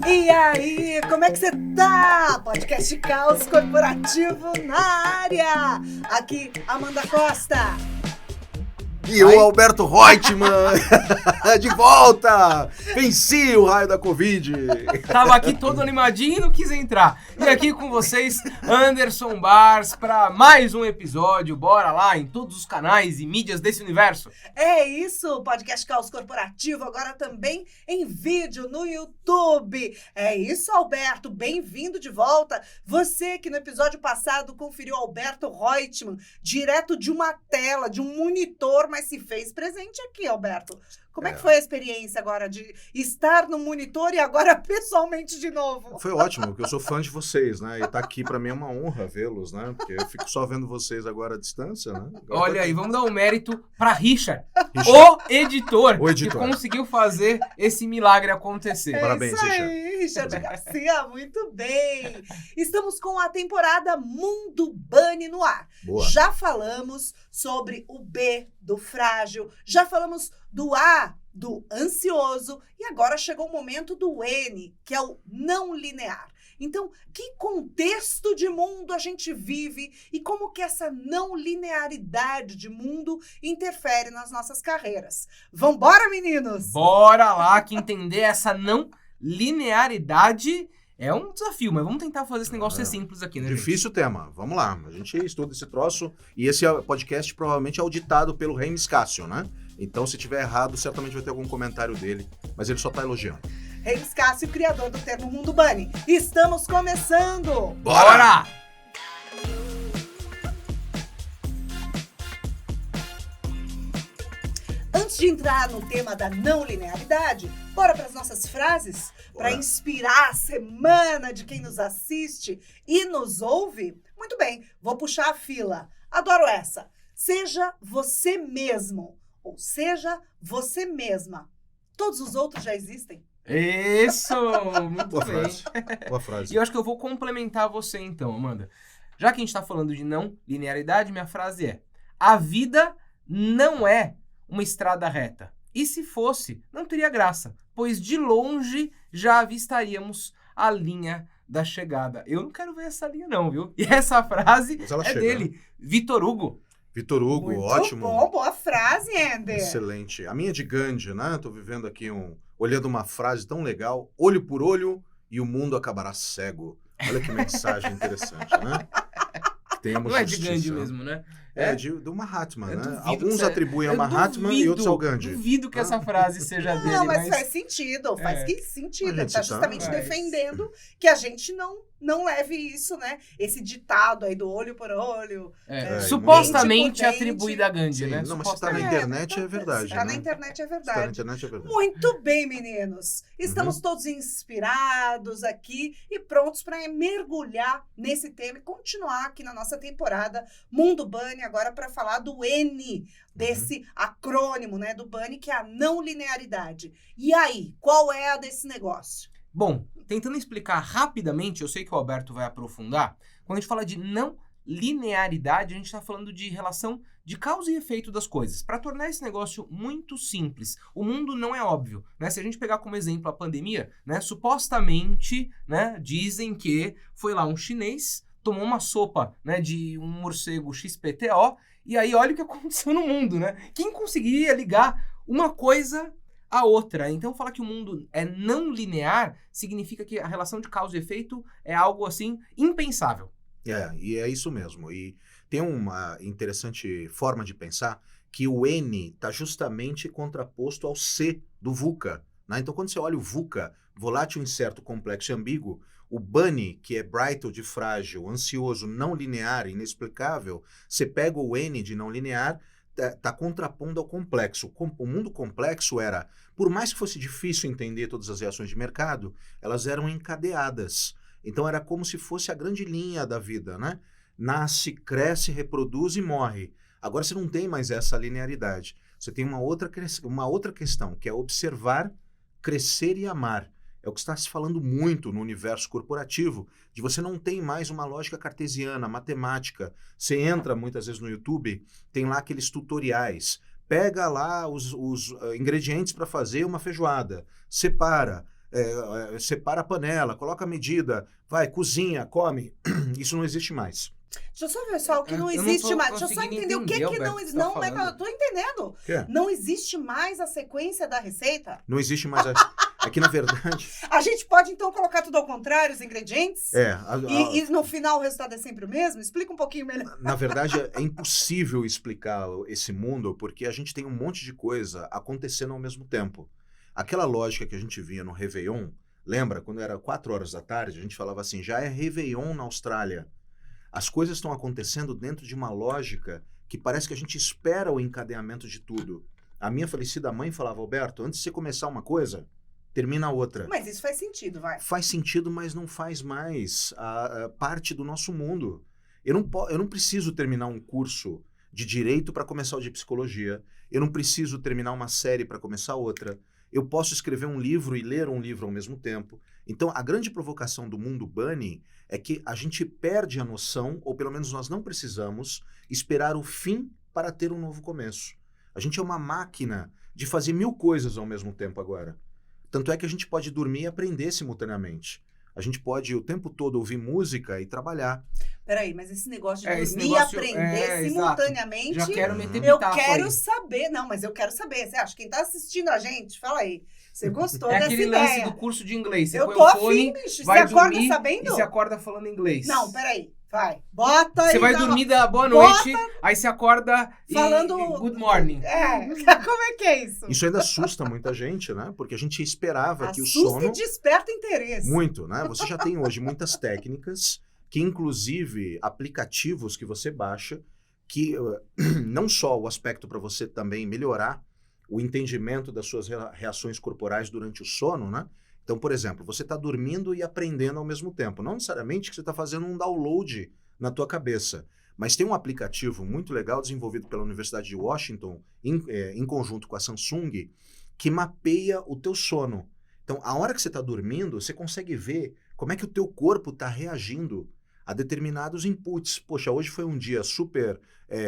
E aí, como é que você tá? Podcast Caos Corporativo na área. Aqui, Amanda Costa. E eu, Alberto Reutemann, de volta! Venci o raio da Covid! Tava aqui todo animadinho e não quis entrar. E aqui com vocês, Anderson Bars, para mais um episódio. Bora lá em todos os canais e mídias desse universo. É isso, Podcast Caos Corporativo, agora também em vídeo no YouTube. É isso, Alberto, bem-vindo de volta. Você que no episódio passado conferiu Alberto Reutemann direto de uma tela, de um monitor, mas se fez presente aqui, Alberto. Como é que foi a experiência agora de estar no monitor e agora pessoalmente de novo? Foi ótimo, porque eu sou fã de vocês, né? E tá aqui pra mim é uma honra vê-los, né? Porque eu fico só vendo vocês agora à distância, né? Agora Olha aí, vamos dar um mérito para Richard, o editor, que conseguiu fazer esse milagre acontecer. Parabéns, isso aí, Richard Garcia, muito bem. Estamos com a temporada Mundo Bunny no ar. Boa. Já falamos sobre o B do frágil, já falamos do A do ansioso e agora chegou o momento do N, que é o não linear. Então, que contexto de mundo a gente vive e como que essa não linearidade de mundo interfere nas nossas carreiras? Vambora, meninos? Bora lá, que entender essa não linearidade é um desafio, mas vamos tentar fazer esse negócio ser simples aqui, né, Difícil gente? tema, vamos lá. A gente estuda esse troço e esse podcast provavelmente é auditado pelo Reimes Cássio, né? Então, se tiver errado, certamente vai ter algum comentário dele, mas ele só tá elogiando. Reimes Cássio, criador do termo Mundo Bunny. Estamos começando! Bora! Antes de entrar no tema da não linearidade, bora para as nossas frases? Para inspirar a semana de quem nos assiste e nos ouve? Muito bem, vou puxar a fila. Adoro essa. Seja você mesmo, ou seja você mesma. Todos os outros já existem. Isso! Muito Boa bem. frase. Boa frase. E eu acho que eu vou complementar você então, Amanda. Já que a gente tá falando de não linearidade, minha frase é: a vida não é uma estrada reta. E se fosse, não teria graça, pois de longe já avistaríamos a linha da chegada. Eu não quero ver essa linha não, viu? E essa frase é dele, Vitor Hugo. Vitor Hugo, Muito ótimo. bom, boa frase, Ender. Excelente. A minha é de Gandhi, né? Tô vivendo aqui olhando uma frase tão legal. Olho por olho e o mundo acabará cego. Olha que mensagem interessante, né? Temos Não é de justiça. Gandhi mesmo, né? Do Mahatma, né? Duvido Alguns atribuem ao Mahatma e outros ao Gandhi. Duvido que essa frase seja dele, Não, mas faz sentido, faz que sentido. Ele está justamente defendendo que a gente não leve isso, né? Esse ditado aí do olho por olho. Supostamente dente por atribuído a Gandhi, né? Não, mas se tá na internet é verdade. Se tá né? na internet é Se tá na verdade. internet é verdade. Muito bem, meninos. Estamos todos inspirados aqui e prontos para mergulhar nesse tema e continuar aqui na nossa temporada Mundo Bunny, agora para falar do N, desse acrônimo, né, do Bunny, que é a não linearidade. E aí, qual é a desse negócio? Bom, tentando explicar rapidamente, eu sei que o Alberto vai aprofundar, quando a gente fala de não linearidade, a gente está falando de relação de causa e efeito das coisas. Para tornar esse negócio muito simples, o mundo não é óbvio, né? Se a gente pegar como exemplo a pandemia, né, supostamente, né, dizem que foi lá um chinês, tomou uma sopa, né, de um morcego XPTO, e aí olha o que aconteceu no mundo, né? Quem conseguiria ligar uma coisa a outra? Então, falar que o mundo é não linear significa que a relação de causa e efeito é algo, assim, impensável. E é isso mesmo. E tem uma interessante forma de pensar que o N está justamente contraposto ao C do VUCA. Né? Então, quando você olha o VUCA, volátil, incerto, complexo e ambíguo, o Bunny, que é bright, de frágil, ansioso, não linear, inexplicável, você pega o N de não linear, tá contrapondo ao complexo. O mundo complexo era, por mais que fosse difícil entender todas as reações de mercado, elas eram encadeadas. Então era como se fosse a grande linha da vida, né? Nasce, cresce, reproduz e morre. Agora você não tem mais essa linearidade. Você tem uma outra questão, que é observar, crescer e amar. É o que está se falando muito no universo corporativo, de você não tem mais uma lógica cartesiana, matemática. Você entra muitas vezes no YouTube, tem lá aqueles tutoriais. Pega lá os ingredientes para fazer uma feijoada, separa, separa a panela, coloca a medida, vai, cozinha, come. Isso não existe mais. Deixa eu só ver só o que não Eu existe tô mais. Deixa eu só conseguindo entender o que entender, que não Alberto, existe. o que Não, você tá é que eu falando. tô entendendo. Quê? Não existe mais a sequência da receita? Não existe mais. É que, na verdade. A gente pode, então, colocar tudo ao contrário, os ingredientes? E no final o resultado é sempre o mesmo? Explica um pouquinho melhor. Na verdade, é impossível explicar esse mundo porque a gente tem um monte de coisa acontecendo ao mesmo tempo. Aquela lógica que a gente via no Réveillon, lembra? Quando era 4 horas da tarde, a gente falava assim, já é Réveillon na Austrália. As coisas estão acontecendo dentro de uma lógica que parece que a gente espera o encadeamento de tudo. A minha falecida mãe falava, Alberto, antes de você começar uma coisa, termina a outra. Mas isso faz sentido, vai. Faz sentido, mas não faz mais a parte do nosso mundo. Eu não preciso terminar um curso de direito para começar o de psicologia. Eu não preciso terminar uma série para começar outra. Eu posso escrever um livro e ler um livro ao mesmo tempo. Então, a grande provocação do mundo bunny é que a gente perde a noção, ou pelo menos nós não precisamos, esperar o fim para ter um novo começo. A gente é uma máquina de fazer 1000 coisas ao mesmo tempo agora. Tanto é que a gente pode dormir e aprender simultaneamente. A gente pode o tempo todo ouvir música e trabalhar. Peraí, mas esse negócio de Esse dormir e negócio- aprender simultaneamente... Já quero meter Eu pitaco quero aí. saber. Não, mas eu quero saber. Você acha? Quem tá assistindo a gente, fala aí. Você gostou É dessa aquele ideia? lance do curso de inglês. Você Eu põe tô o afim, fone, bicho. vai Você acorda dormir sabendo? e você acorda falando inglês. Não, peraí. Vai. Bota aí. Você vai dá uma- dormir da boa Bota- noite, aí você acorda Falando- e good morning. É, como é que é isso? Isso ainda assusta muita gente, né? Porque a gente esperava que o Assusta sono... e desperta interesse. Muito, né? Você já tem hoje muitas técnicas que, inclusive, aplicativos que você baixa, que não só o aspecto para você também melhorar o entendimento das suas reações corporais durante o sono, né? Então, por exemplo, você está dormindo e aprendendo ao mesmo tempo. Não necessariamente que você está fazendo um download na tua cabeça, mas tem um aplicativo muito legal desenvolvido pela Universidade de Washington, em conjunto com a Samsung, que mapeia o teu sono. Então, a hora que você está dormindo, você consegue ver como é que o teu corpo está reagindo a determinados inputs. Poxa, hoje foi um dia super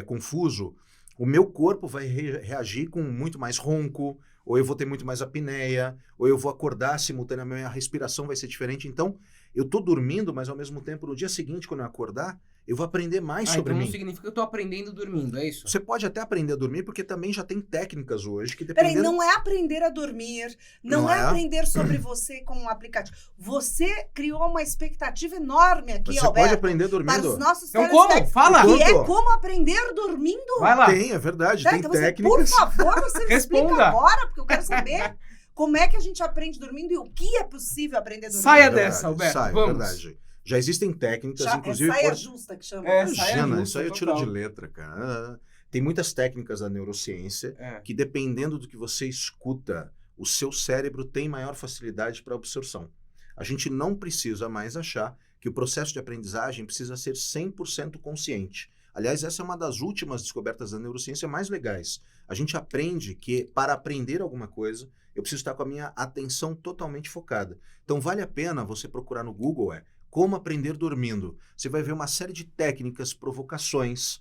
confuso, o meu corpo vai reagir com muito mais ronco, ou eu vou ter muito mais apneia, ou eu vou acordar simultaneamente, a respiração vai ser diferente. Então, eu estou dormindo, mas ao mesmo tempo, no dia seguinte, quando eu acordar, eu vou aprender mais sobre então mim. não significa que eu tô aprendendo dormindo, é isso? Você pode até aprender a dormir, porque também já tem técnicas hoje que Peraí, dependendo... não é aprender a dormir, não Não é é? aprender sobre você com um aplicativo. Você criou uma expectativa enorme aqui, Você Alberto, pode aprender para os dormindo. nossos Então como? telespectadores, Fala! que é Conto. como aprender dormindo. Vai lá. Tem, é verdade, tem Então você, técnicas. por favor, você me explica Responda. agora, porque eu quero saber como é que a gente aprende dormindo e o que é possível aprender dormindo. Saia É verdade, dessa, Alberto, sai, vamos. É verdade. Já existem técnicas, Já, inclusive... é saia por- justa que chama. É, saia Imagina, justa, isso aí eu tiro total. de letra, cara. Tem muitas técnicas da neurociência É. que, dependendo do que você escuta, o seu cérebro tem maior facilidade para absorção. A gente não precisa mais achar que o processo de aprendizagem precisa ser 100% consciente. Aliás, essa é uma das últimas descobertas da neurociência mais legais. A gente aprende que, para aprender alguma coisa, eu preciso estar com a minha atenção totalmente focada. Então, vale a pena você procurar no Google, como aprender dormindo. Você vai ver uma série de técnicas, provocações,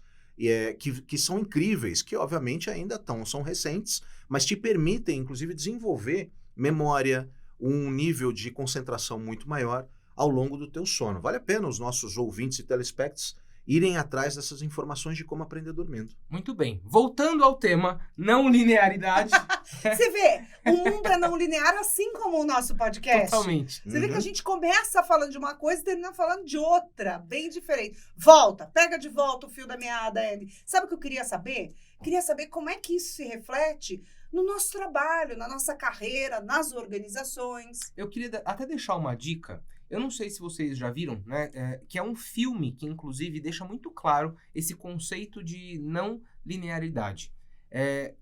que são incríveis, que obviamente ainda são recentes, mas te permitem, inclusive, desenvolver memória, um nível de concentração muito maior ao longo do teu sono. Vale a pena os nossos ouvintes e telespects irem atrás dessas informações de como aprender dormindo. Muito bem. Voltando ao tema, não linearidade. Você vê, o mundo é não linear, assim como o nosso podcast. Totalmente. Você vê que a Uhum. gente começa falando de uma coisa e termina falando de outra, bem diferente. Volta, pega de volta o fio da meada, Andy. Sabe o que eu queria saber? Queria saber como é que isso se reflete no nosso trabalho, na nossa carreira, nas organizações. Eu queria até deixar uma dica. Eu não sei se vocês já viram, né? Que é um filme que, inclusive, deixa muito claro esse conceito de não linearidade.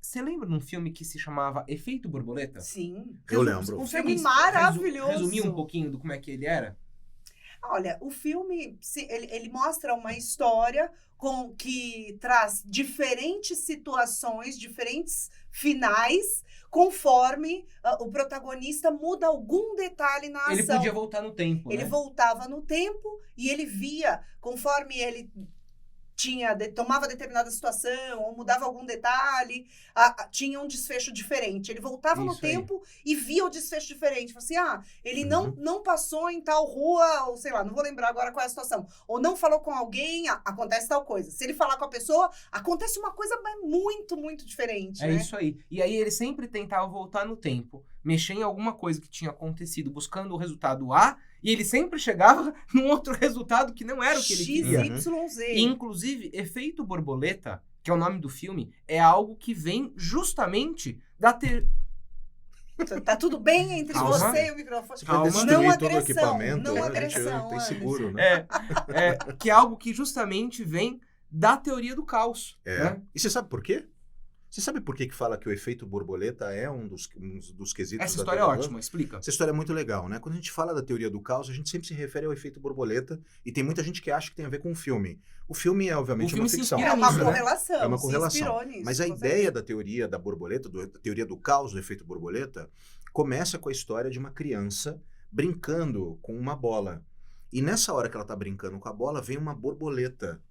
Você lembra de um filme que se chamava Efeito Borboleta? Sim. Eu Você lembro. consegue Filme maravilhoso. resumir um pouquinho do como é que ele era? Olha, o filme, ele mostra uma história que traz diferentes situações, diferentes finais, conforme o protagonista muda algum detalhe na Ele ação. podia voltar no tempo, Ele né? voltava no tempo e ele via, conforme ele tomava determinada situação ou mudava algum detalhe, tinha um desfecho diferente. Ele voltava no tempo e via o desfecho diferente. Falava assim, ele não passou em tal rua, ou sei lá, não vou lembrar agora qual é a situação. Ou não falou com alguém, acontece tal coisa. Se ele falar com a pessoa, acontece uma coisa muito, muito diferente, né? É isso aí. E aí ele sempre tentava voltar no tempo, mexer em alguma coisa que tinha acontecido, buscando o resultado A, e ele sempre chegava num outro resultado que não era o que ele queria. XYZ. E, inclusive, efeito borboleta, que é o nome do filme, é algo que vem justamente da Tá tudo bem entre você e o microfone? Não agressão, não agressão. Tem seguro, né? Que é algo que justamente vem da teoria do caos. Né? E você sabe por quê? Você sabe por que fala que o efeito borboleta é um dos quesitos Essa história é ótima, explica. Essa história é muito legal, né? Quando a gente fala da teoria do caos, a gente sempre se refere ao efeito borboleta e tem muita gente que acha que tem a ver com o filme. O filme é, obviamente, uma ficção. É uma correlação. É uma correlação. Se inspirou nisso, mas a ideia da teoria da borboleta, da teoria do caos, do efeito borboleta, começa com a história de uma criança brincando com uma bola. E nessa hora que ela está brincando com a bola, vem uma borboleta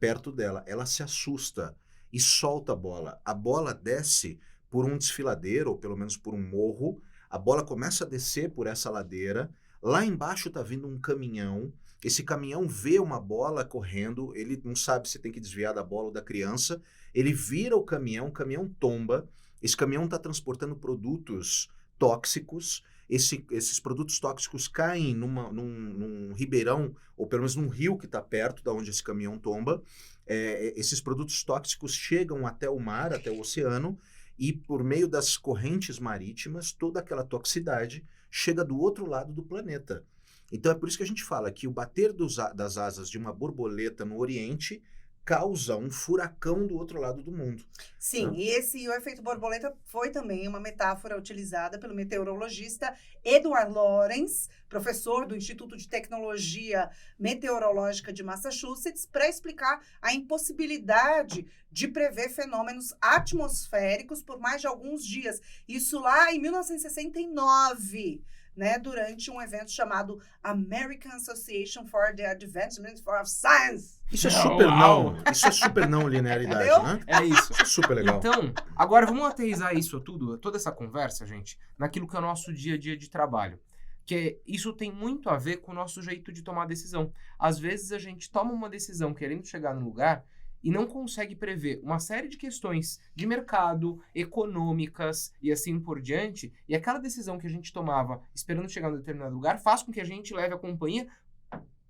perto dela. Ela se assusta e solta a bola. A bola desce por um desfiladeiro, ou pelo menos por um morro. A bola começa a descer por essa ladeira. Lá embaixo está vindo um caminhão. Esse caminhão vê uma bola correndo. Ele não sabe se tem que desviar da bola ou da criança. Ele vira o caminhão tomba. Esse caminhão está transportando produtos tóxicos. Esses produtos tóxicos caem num ribeirão, ou pelo menos num rio que está perto de onde esse caminhão tomba. Esses produtos tóxicos chegam até o mar, até o oceano, e por meio das correntes marítimas, toda aquela toxicidade chega do outro lado do planeta. Então é por isso que a gente fala que o bater das asas de uma borboleta no Oriente causa um furacão do outro lado do mundo. Sim, e o efeito borboleta foi também uma metáfora utilizada pelo meteorologista Edward Lorenz, professor do Instituto de Tecnologia Meteorológica de Massachusetts, para explicar a impossibilidade de prever fenômenos atmosféricos por mais de alguns dias. Isso lá em 1969. Né, durante um evento chamado American Association for the Advancement of Science. Isso é super não linearidade, né? É isso. Isso é super legal. Então, agora vamos aterrissar isso tudo, toda essa conversa, gente, naquilo que é o nosso dia a dia de trabalho. Que isso tem muito a ver com o nosso jeito de tomar decisão. Às vezes a gente toma uma decisão querendo chegar num lugar e não consegue prever uma série de questões de mercado, econômicas e assim por diante, e aquela decisão que a gente tomava esperando chegar em um determinado lugar faz com que a gente leve a companhia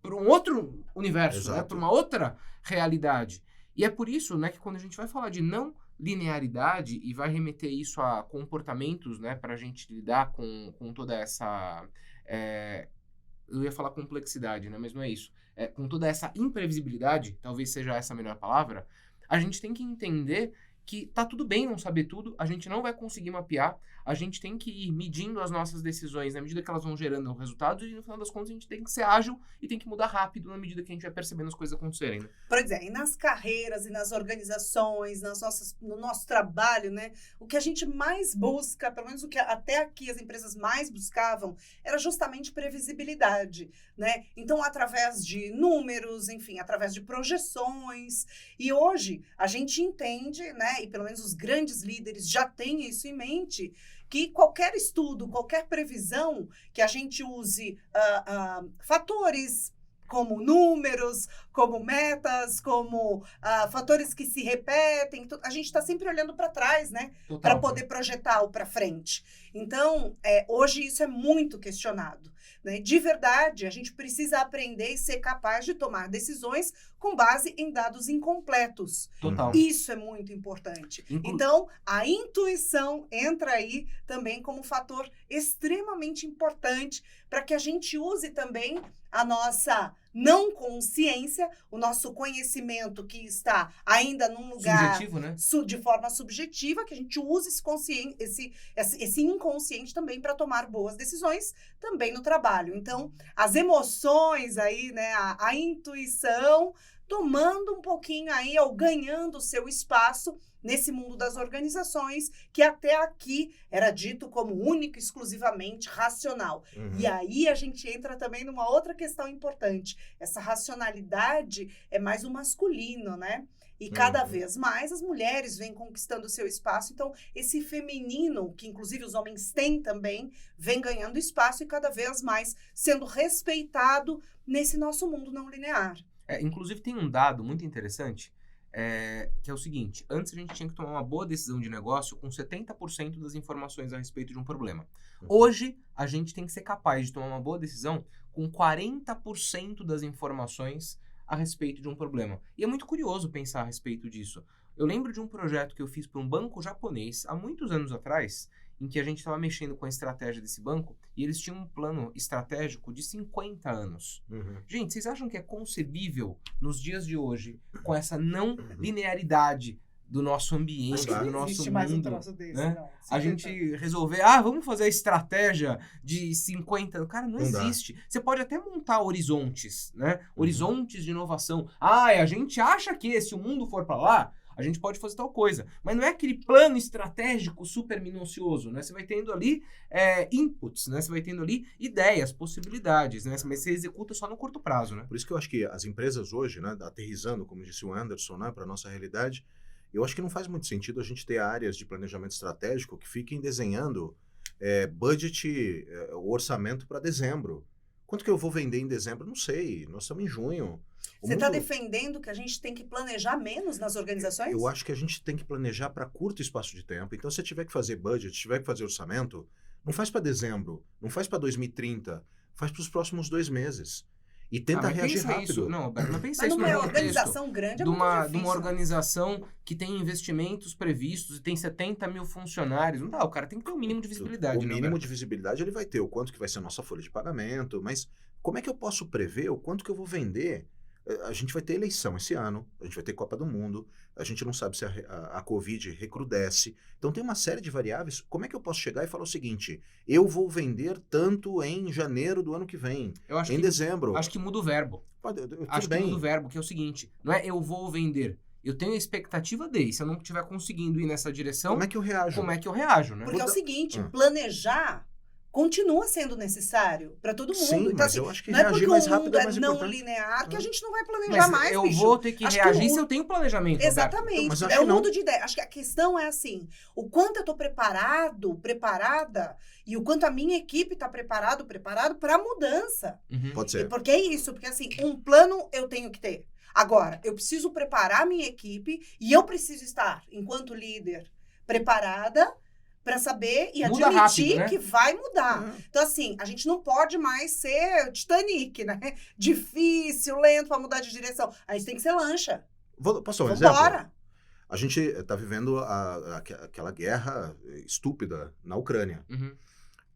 para um outro universo, né? Para uma outra realidade. E é por isso, né, que quando a gente vai falar de não linearidade e vai remeter isso a comportamentos, né, para a gente lidar com toda essa... eu ia falar complexidade, né, mas não é isso. Com toda essa imprevisibilidade, talvez seja essa a melhor palavra, a gente tem que entender que tá tudo bem não saber tudo, a gente não vai conseguir mapear, a gente tem que ir medindo as nossas decisões na medida que elas vão gerando resultados e no final das contas a gente tem que ser ágil e tem que mudar rápido na medida que a gente vai percebendo as coisas acontecerem, né? Por exemplo, e nas carreiras e nas organizações, no nosso trabalho, né? O que a gente mais busca, pelo menos o que até aqui as empresas mais buscavam, era justamente previsibilidade, né? Então, através de números, enfim, através de projeções. E hoje a gente entende, né? E pelo menos os grandes líderes já têm isso em mente, que qualquer estudo, qualquer previsão que a gente use fatores como números, como metas, como fatores que se repetem, a gente está sempre olhando para trás, né? Para poder projetar o para frente. Então, hoje isso é muito questionado. Né? De verdade, a gente precisa aprender e ser capaz de tomar decisões com base em dados incompletos. Total. Isso é muito importante. Então, a intuição entra aí também como um fator extremamente importante para que a gente use também a nossa não consciência, o nosso conhecimento que está ainda num lugar subjetivo, né? De forma subjetiva, que a gente use esse inconsciente também para tomar boas decisões também no trabalho. Então, as emoções aí, né, a intuição tomando um pouquinho aí, ou ganhando o seu espaço nesse mundo das organizações, que até aqui era dito como único, exclusivamente racional. Uhum. E aí a gente entra também numa outra questão importante. Essa racionalidade é mais o masculino, né? E cada Uhum. vez mais as mulheres vêm conquistando o seu espaço. Então, esse feminino, que inclusive os homens têm também, vem ganhando espaço e cada vez mais sendo respeitado nesse nosso mundo não linear. Inclusive tem um dado muito interessante, que é o seguinte: antes a gente tinha que tomar uma boa decisão de negócio com 70% das informações a respeito de um problema. Uhum. Hoje, a gente tem que ser capaz de tomar uma boa decisão com 40% das informações a respeito de um problema. E é muito curioso pensar a respeito disso. Eu lembro de um projeto que eu fiz para um banco japonês há muitos anos atrás, em que a gente estava mexendo com a estratégia desse banco e eles tinham um plano estratégico de 50 anos. Uhum. Gente, vocês acham que é concebível nos dias de hoje, com essa não linearidade do nosso ambiente, Acho que do não nosso existe mundo, mais um troço desse, né? não. A gente resolver, vamos fazer a estratégia de 50... Cara, não Não dá. existe. Você pode até montar horizontes, né? Horizontes de inovação. A gente acha que se o mundo for para lá, a gente pode fazer tal coisa. Mas não é aquele plano estratégico super minucioso, né? Você vai tendo ali inputs, né? Você vai tendo ali ideias, possibilidades, né? Mas você executa só no curto prazo, né? Por isso que eu acho que as empresas hoje, né, aterrissando, como disse o Anderson, né, para a nossa realidade, eu acho que não faz muito sentido a gente ter áreas de planejamento estratégico que fiquem desenhando budget, o orçamento para dezembro. Quanto que eu vou vender em dezembro? Não sei. Nós estamos em junho. Você está defendendo que a gente tem que planejar menos nas organizações? Eu acho que a gente tem que planejar para curto espaço de tempo. Então, se tiver que fazer budget, tiver que fazer orçamento, não faz para dezembro, não faz para 2030, faz para os próximos 2 meses. E tenta mas reagir pensa rápido. Isso. Não, Alberto, não pensa Mas isso numa no contexto organização grande é de muito uma difícil. organização que tem investimentos previstos e tem 70 mil funcionários. Não dá, o cara tem que ter um mínimo de visibilidade. O né, mínimo Alberto? de visibilidade ele vai ter, o quanto que vai ser a nossa folha de pagamento, mas como é que eu posso prever o quanto que eu vou vender? A gente vai ter eleição esse ano, a gente vai ter Copa do Mundo, a gente não sabe se a Covid recrudesce. Então tem uma série de variáveis. Como é que eu posso chegar e falar o seguinte, eu vou vender tanto em janeiro do ano que vem, Eu acho em que, dezembro? acho que muda o verbo. Tudo Acho que bem. muda o verbo, que é o seguinte, não é eu vou vender. Eu tenho a expectativa de, se eu não estiver conseguindo ir nessa direção, Como é que eu reajo? como é que eu reajo, né? Porque é o Vou dar- seguinte, Ah. planejar continua sendo necessário para todo mundo. Sim, então, mas assim, eu acho que não é porque reagir o mais mundo rápido é mais não importante. linear que a gente não vai planejar Mas mais, eu bicho. vou ter que Acho reagir o- se eu tenho planejamento, Alberto. Exatamente. Mas eu acho É que um não. mundo de ideia. Acho que a questão é assim, o quanto eu estou preparada, e o quanto a minha equipe está preparado para a mudança. Uhum. Pode ser. Porque é isso, porque assim, um plano eu tenho que ter. Agora, eu preciso preparar a minha equipe e eu preciso estar, enquanto líder, preparada para saber e Muda admitir rápido, né? que vai mudar. Uhum. Então, assim, a gente não pode mais ser Titanic, né? Difícil, lento para mudar de direção. A gente tem que ser lancha. Posso dar um exemplo? Vambora. A gente está vivendo aquela guerra estúpida na Ucrânia. Uhum.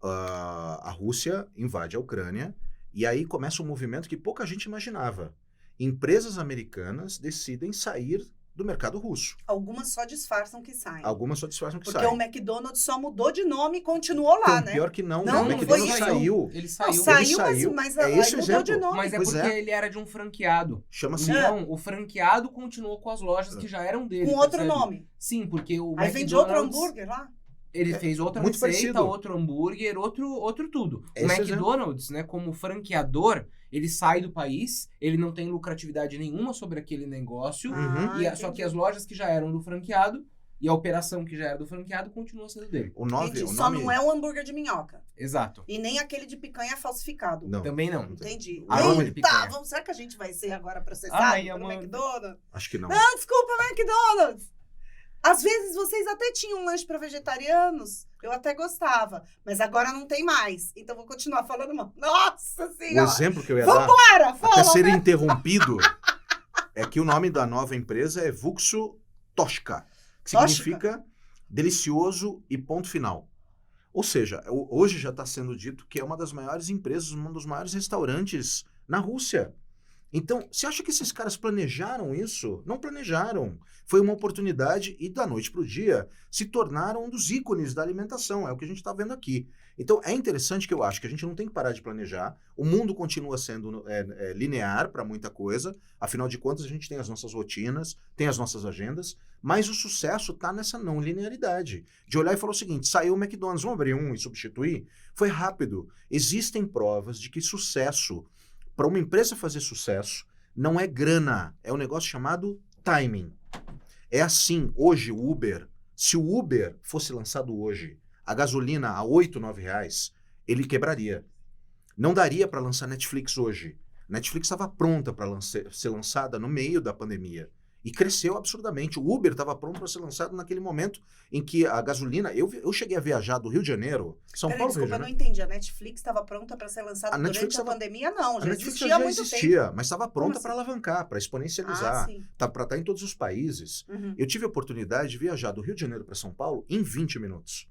A Rússia invade a Ucrânia e aí começa um movimento que pouca gente imaginava. Empresas americanas decidem sair do mercado russo. Algumas só disfarçam que saem. Algumas só disfarçam que Porque saem. o McDonald's só mudou de nome e continuou lá, Então, né? pior que não, Não, o não McDonald's foi isso. saiu. Ele Não, saiu. saiu, Ele mas é aí esse mudou exemplo. de nome. Mas é Pois porque é. ele era de um franqueado. Chama-se... Então, o franqueado continuou com as lojas que já eram dele. Com outro percebe? nome. Sim, porque o Aí vende outro McDonald's, hambúrguer lá. ele fez outra muito receita, parecido. outro hambúrguer, outro tudo. O Esse McDonald's, né, como franqueador, ele sai do país, ele não tem lucratividade nenhuma sobre aquele negócio, Uhum. só que as lojas que já eram do franqueado e a operação que já era do franqueado continua sendo dele. O nome... Entendi. o Só nome... não é um hambúrguer de minhoca. Exato. E nem aquele de picanha falsificado. Não, Também não. Entendi. Aroma de Eita, picanha. será que a gente vai ser agora processado Ai, pelo Amanda. McDonald's? acho que não. Não, desculpa, McDonald's. Às vezes vocês até tinham lanche para vegetarianos. Eu até gostava. Mas agora não tem mais. Então vou continuar falando mal. Nossa O Senhora. exemplo que eu ia dar, Vambora, até fala. ser interrompido, é que o nome da nova empresa é Vuxo Toshka, que Toshka? significa delicioso e ponto final. Ou seja, hoje já está sendo dito que é uma das maiores empresas, um dos maiores restaurantes na Rússia. Então, você acha que esses caras planejaram isso? Não planejaram. Foi uma oportunidade e da noite para o dia se tornaram um dos ícones da alimentação. É o que a gente está vendo aqui. Então, é interessante que eu acho que a gente não tem que parar de planejar. O mundo continua sendo linear para muita coisa. Afinal de contas, a gente tem as nossas rotinas, tem as nossas agendas, mas o sucesso está nessa não linearidade. De olhar e falar o seguinte, saiu o McDonald's, vamos abrir um e substituir? Foi rápido. Existem provas de que sucesso, para uma empresa fazer sucesso, não é grana, é um negócio chamado timing. É assim, hoje o Uber, se o Uber fosse lançado hoje, a gasolina a R$8, R$9, ele quebraria. Não daria para lançar Netflix hoje. Netflix estava pronta para ser lançada no meio da pandemia. E cresceu absurdamente. O Uber estava pronto para ser lançado naquele momento em que a gasolina... Eu cheguei a viajar do Rio de Janeiro, São Paulo... Desculpa, eu não entendi. A Netflix estava pronta para ser lançada durante a pandemia? Não, já existia há muito tempo. Mas estava pronta para alavancar, para exponencializar, para estar em todos os países. Uhum. Eu tive a oportunidade de viajar do Rio de Janeiro para São Paulo em 20 minutos.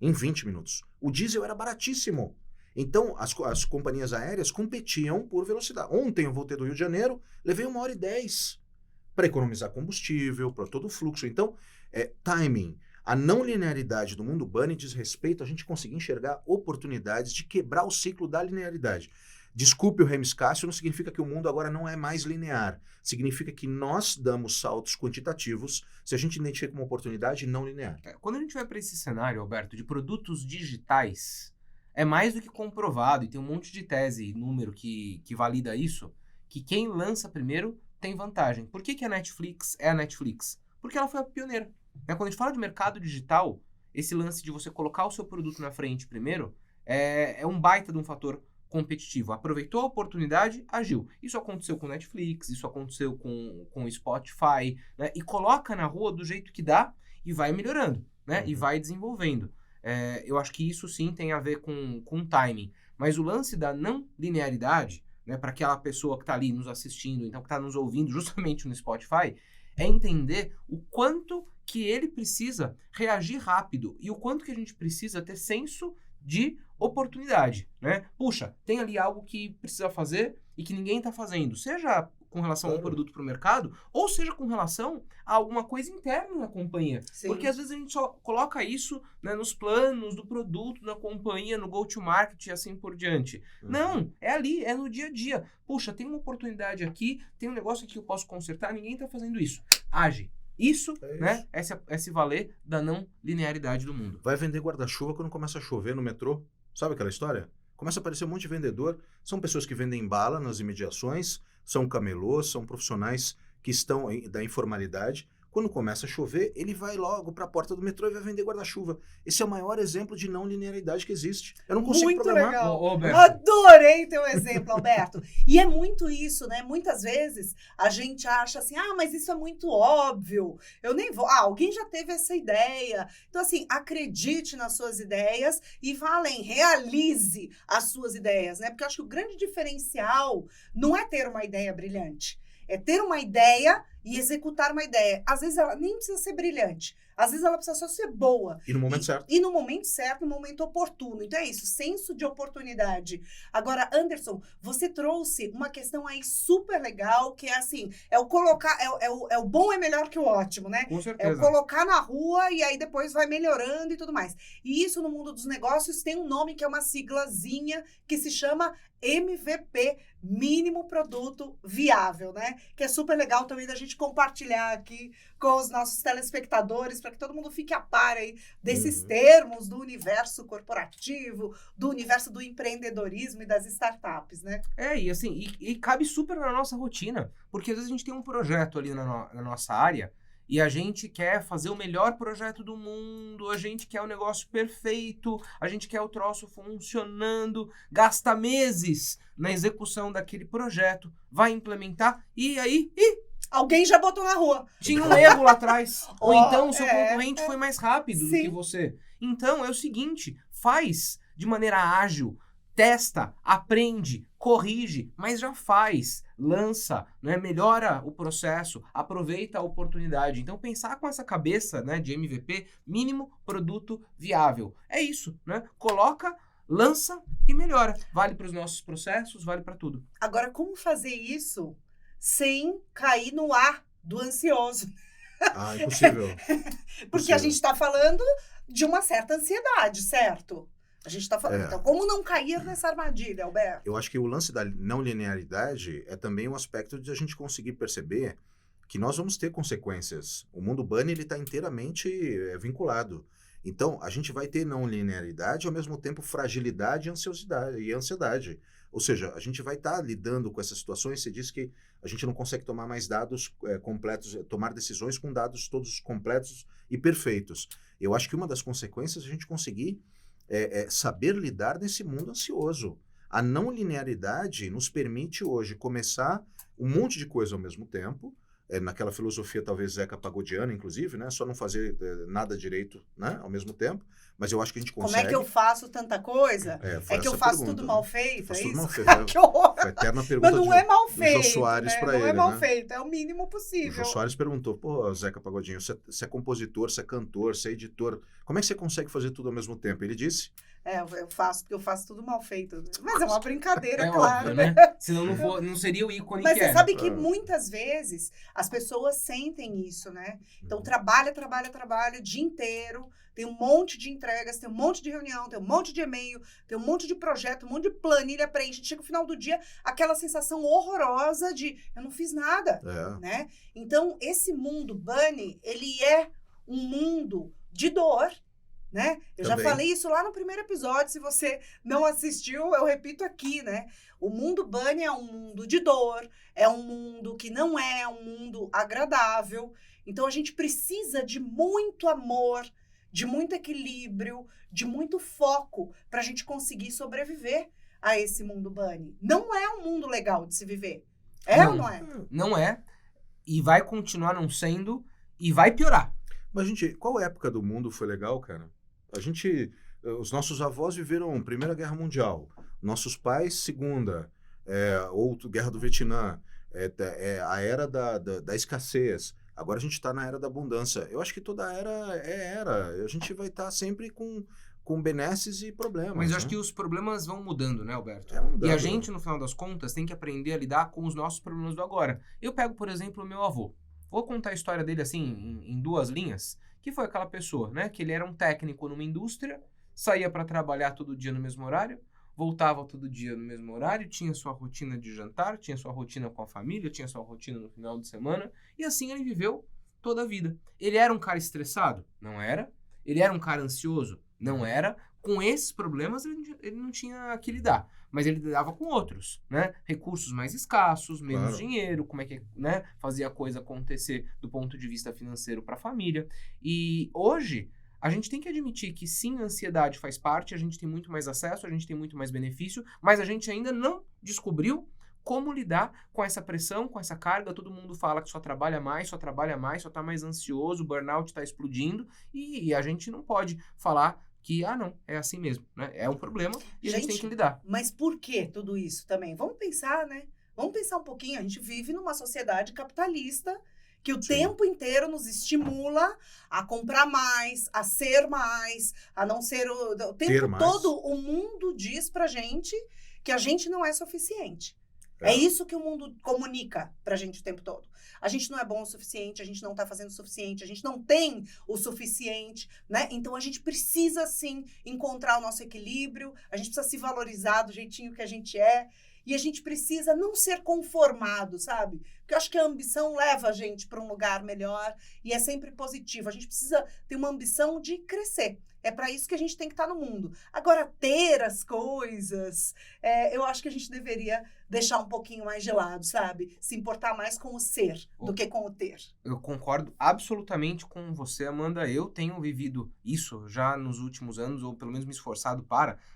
Em 20 minutos. O diesel era baratíssimo. Então, as companhias aéreas competiam por velocidade. Ontem eu voltei do Rio de Janeiro, levei 1h10 para economizar combustível, para todo o fluxo. Então, timing. A não linearidade do mundo bunny diz respeito a gente conseguir enxergar oportunidades de quebrar o ciclo da linearidade. Desculpe o Hermes Cássio, não significa que o mundo agora não é mais linear. Significa que nós damos saltos quantitativos se a gente identifica uma oportunidade não linear. Quando a gente vai para esse cenário, Alberto, de produtos digitais, é mais do que comprovado, e tem um monte de tese e número que valida isso, que quem lança primeiro tem vantagem. Por que a Netflix é a Netflix? Porque ela foi a pioneira. Quando a gente fala de mercado digital, esse lance de você colocar o seu produto na frente primeiro é um baita de um fator competitivo. Aproveitou a oportunidade, agiu. Isso aconteceu com Netflix, isso aconteceu com Spotify, né? E coloca na rua do jeito que dá e vai melhorando, né? E vai desenvolvendo. Eu acho que isso sim tem a ver com timing. Mas o lance da não linearidade, né, para aquela pessoa que está ali nos assistindo, então que está nos ouvindo justamente no Spotify, é entender o quanto que ele precisa reagir rápido e o quanto que a gente precisa ter senso de oportunidade, né? Puxa, tem ali algo que precisa fazer e que ninguém está fazendo, seja com relação a um produto para o mercado, ou seja com relação a alguma coisa interna na companhia. Sim. Porque às vezes a gente só coloca isso, né, nos planos do produto, na companhia, no go-to-market e assim por diante. Não, é ali, é no dia a dia. Puxa, tem uma oportunidade aqui, tem um negócio aqui que eu posso consertar, ninguém está fazendo isso. Age. Isso, né, é se valer da não linearidade do mundo. Vai vender guarda-chuva quando começa a chover no metrô? Sabe aquela história? Começa a aparecer um monte de vendedor. São pessoas que vendem bala nas imediações, são camelôs, são profissionais que estão da informalidade. Quando começa a chover, ele vai logo para a porta do metrô e vai vender guarda-chuva. Esse é o maior exemplo de não linearidade que existe. Eu não consigo muito programar. Legal. Adorei teu exemplo, Alberto. E é muito isso, né? Muitas vezes a gente acha assim, mas isso é muito óbvio. Eu nem vou. Alguém já teve essa ideia. Então, assim, acredite nas suas ideias e vá além, realize as suas ideias, né? Porque eu acho que o grande diferencial não é ter uma ideia brilhante. É ter uma ideia e executar uma ideia. Às vezes ela nem precisa ser brilhante. Às vezes ela precisa só ser boa. E no momento certo. E no momento certo, no momento oportuno. Então é isso, senso de oportunidade. Agora, Anderson, você trouxe uma questão aí super legal, que é assim, é o colocar, é o bom é melhor que o ótimo, né? Com certeza. É o colocar na rua e aí depois vai melhorando e tudo mais. E isso no mundo dos negócios tem um nome que é uma siglazinha que se chama MVP, Mínimo Produto Viável, né? Que é super legal também da gente compartilhar aqui com os nossos telespectadores, para que todo mundo fique a par aí desses termos do universo corporativo, do universo do empreendedorismo e das startups, né? E assim, e cabe super na nossa rotina, porque às vezes a gente tem um projeto ali na nossa área e a gente quer fazer o melhor projeto do mundo, a gente quer o negócio perfeito, a gente quer o troço funcionando, gasta meses na execução daquele projeto, vai implementar e aí... Alguém já botou na rua. Tinha um erro lá atrás. Ou então o seu concorrente foi mais rápido do que você. Então é o seguinte, faz de maneira ágil, testa, aprende, corrige, mas já faz, lança, né, melhora o processo, aproveita a oportunidade. Então pensar com essa cabeça, né, de MVP, mínimo produto viável. É isso, né? Coloca lança e melhora. Vale para os nossos processos, vale para tudo. Agora, como fazer isso sem cair no ar do ansioso? Impossível. Porque a gente está falando de uma certa ansiedade, certo? A gente está falando. Então, como não cair nessa armadilha, Alberto? Eu acho que o lance da não linearidade é também um aspecto de a gente conseguir perceber que nós vamos ter consequências. O mundo bunny está inteiramente vinculado. Então, a gente vai ter não linearidade e, ao mesmo tempo, fragilidade e ansiedade. Ou seja, a gente vai estar lidando com essas situações. Você disse que a gente não consegue tomar mais dados completos, tomar decisões com dados todos completos e perfeitos. Eu acho que uma das consequências é a gente conseguir saber lidar nesse mundo ansioso. A não linearidade nos permite hoje começar um monte de coisa ao mesmo tempo, naquela filosofia talvez Zeca Pagodiana, inclusive, né? Só não fazer nada direito, né? Ao mesmo tempo, mas eu acho que a gente consegue. Como é que eu faço tanta coisa? Foi que eu faço tudo mal feito, Faz é tudo isso? mal feito. Que horror! Foi a eterna pergunta Mas não é mal do feito, Jô Soares né? para Não ele, é mal né? feito, é o mínimo O possível. Jô Soares perguntou, pô, Zeca Pagodinho, você é compositor, você é cantor, você é editor, como é que você consegue fazer tudo ao mesmo tempo? Ele disse... Eu faço, porque eu faço tudo mal feito. Mas é uma brincadeira, É claro, óbvio, né? Senão não seria o ícone Mas que você é. sabe que muitas vezes as pessoas sentem isso, né? Então trabalha o dia inteiro, tem um monte de entregas, tem um monte de reunião, tem um monte de e-mail, tem um monte de projeto, um monte de planilha preenchida. Chega no final do dia, aquela sensação horrorosa de eu não fiz nada, né? Então esse mundo bunny, ele é um mundo de dor, né? Eu já falei isso lá no primeiro episódio, se você não assistiu, eu repito aqui, né? O mundo bunny é um mundo de dor, é um mundo que não é um mundo agradável, então a gente precisa de muito amor, de muito equilíbrio, de muito foco para a gente conseguir sobreviver a esse mundo bunny. Não é um mundo legal de se viver, ou não é? Não é, e vai continuar não sendo, e vai piorar. Mas, gente, qual época do mundo foi legal, cara? Os nossos avós viveram Primeira Guerra Mundial, nossos pais Segunda, ou Guerra do Vietnã, a era da escassez. Agora a gente está na era da abundância. Eu acho que toda era. A gente vai estar sempre com benesses e problemas. Mas eu acho que os problemas vão mudando, né, Alberto? E a gente, no final das contas, tem que aprender a lidar com os nossos problemas do agora. Eu pego, por exemplo, o meu avô. Vou contar a história dele assim, em 2 linhas, que foi aquela pessoa, né? Que ele era um técnico numa indústria, saía para trabalhar todo dia no mesmo horário, voltava todo dia no mesmo horário, tinha sua rotina de jantar, tinha sua rotina com a família, tinha sua rotina no final de semana, e assim ele viveu toda a vida. Ele era um cara estressado? Não era. Ele era um cara ansioso? Não era. Com esses problemas ele não tinha que lidar, mas ele lidava com outros, né? Recursos mais escassos, menos dinheiro, como é que, né, fazia a coisa acontecer do ponto de vista financeiro para a família. E hoje a gente tem que admitir que sim, a ansiedade faz parte, a gente tem muito mais acesso, a gente tem muito mais benefício, mas a gente ainda não descobriu como lidar com essa pressão, com essa carga. Todo mundo fala que só trabalha mais, só tá mais ansioso, o burnout tá explodindo, e a gente não pode falar que, não, é assim mesmo, né? É um problema e a gente tem que lidar. Mas por que tudo isso também? Vamos pensar, né? Vamos pensar um pouquinho. A gente vive numa sociedade capitalista que o tempo inteiro nos estimula a comprar mais, a ser mais, a não ser o tempo todo. O mundo diz pra gente que a gente não é suficiente. É isso que o mundo comunica pra gente o tempo todo. A gente não é bom o suficiente, a gente não tá fazendo o suficiente, a gente não tem o suficiente, né? Então a gente precisa, sim, encontrar o nosso equilíbrio, a gente precisa se valorizar do jeitinho que a gente é, e a gente precisa não ser conformado, sabe? Porque eu acho que a ambição leva a gente para um lugar melhor e é sempre positivo. A gente precisa ter uma ambição de crescer. É para isso que a gente tem que estar no mundo. Agora, ter as coisas, eu acho que a gente deveria deixar um pouquinho mais de lado, sabe? Se importar mais com o ser do que com o ter. Eu concordo absolutamente com você, Amanda. Eu tenho vivido isso já nos últimos anos, ou pelo menos me esforçado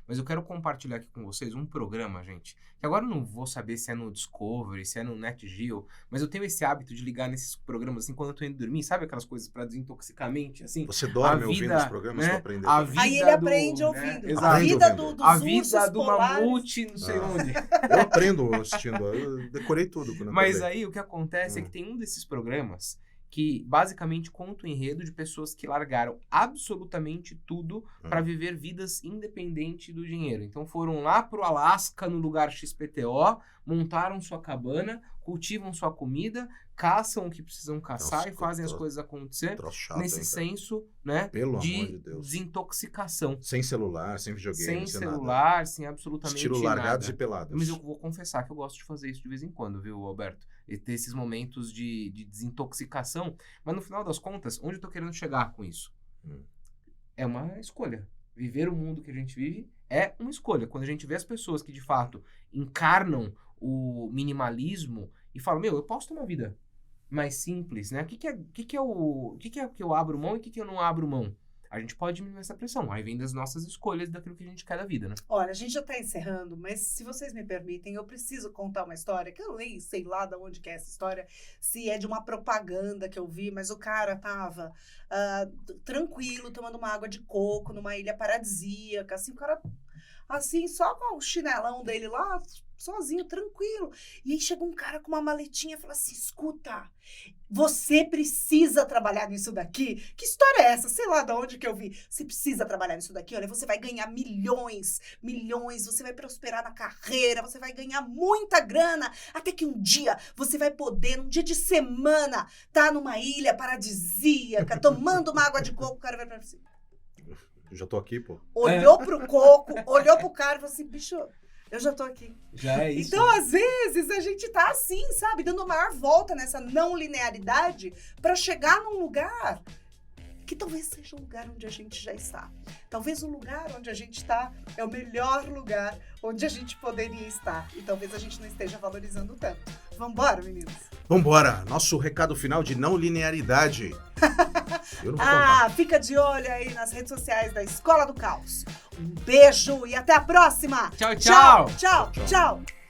mas eu quero compartilhar aqui com vocês um programa, gente, que agora eu não vou saber se é no Discovery, se é no Net Geo, mas eu tenho esse hábito de ligar nesses programas, assim, quando eu tô indo dormir, sabe aquelas coisas para desintoxicar a mente, assim? Você dorme ouvindo os programas, né? Pra aprender. Aí ele aprende ouvindo. Né? A vida dos a vida ursos do mamute, não sei onde. Eu aprendo assistindo, eu decorei tudo. Mas aí o que acontece é que tem um desses programas que basicamente conta o enredo de pessoas que largaram absolutamente tudo para viver vidas independentes do dinheiro. Então foram lá pro Alasca, no lugar XPTO, montaram sua cabana, cultivam sua comida, caçam o que precisam caçar e fazem as coisas acontecer Chato, nesse senso, né, Pelo amor de de Deus. desintoxicação. Sem celular, sem videogame, Sem nada. celular, sem absolutamente Estilo largados nada. e pelados. Mas eu vou confessar que eu gosto de fazer isso de vez em quando, viu, Alberto? E ter esses momentos de desintoxicação. Mas no final das contas, onde eu tô querendo chegar com isso? É uma escolha. Viver o mundo que a gente vive é uma escolha. Quando a gente vê as pessoas que de fato encarnam o minimalismo e falam, eu posso ter uma vida mais simples, né? O que é que eu abro mão e o que eu não abro mão? A gente pode diminuir essa pressão. Aí vem das nossas escolhas, daquilo que a gente quer da vida, né? Olha, a gente já tá encerrando, mas se vocês me permitem, eu preciso contar uma história, que eu nem sei lá de onde que é essa história, se é de uma propaganda que eu vi, mas o cara tava tranquilo, tomando uma água de coco numa ilha paradisíaca, assim, o cara, assim, só com o chinelão dele lá, sozinho, tranquilo. E aí chegou um cara com uma maletinha e falou assim, escuta, você precisa trabalhar nisso daqui? Que história é essa? Sei lá de onde que eu vi. Você precisa trabalhar nisso daqui, olha, você vai ganhar milhões, você vai prosperar na carreira, você vai ganhar muita grana, até que um dia você vai poder, num dia de semana, tá numa ilha paradisíaca, tomando uma água de coco, o cara vai pra você. Eu já tô aqui, pô. Olhou pro coco, olhou pro cara e falou assim, bicho, eu já tô aqui. Já é isso. Então, às vezes, a gente tá assim, sabe? Dando a maior volta nessa não linearidade pra chegar num lugar que talvez seja o lugar onde a gente já está. Talvez o lugar onde a gente está é o melhor lugar onde a gente poderia estar. E talvez a gente não esteja valorizando tanto. Vambora, meninos? Vambora! Nosso recado final de não linearidade. Eu não vou contar. Fica de olho aí nas redes sociais da Escola do Caos. Um beijo e até a próxima! Tchau, tchau! Tchau, tchau!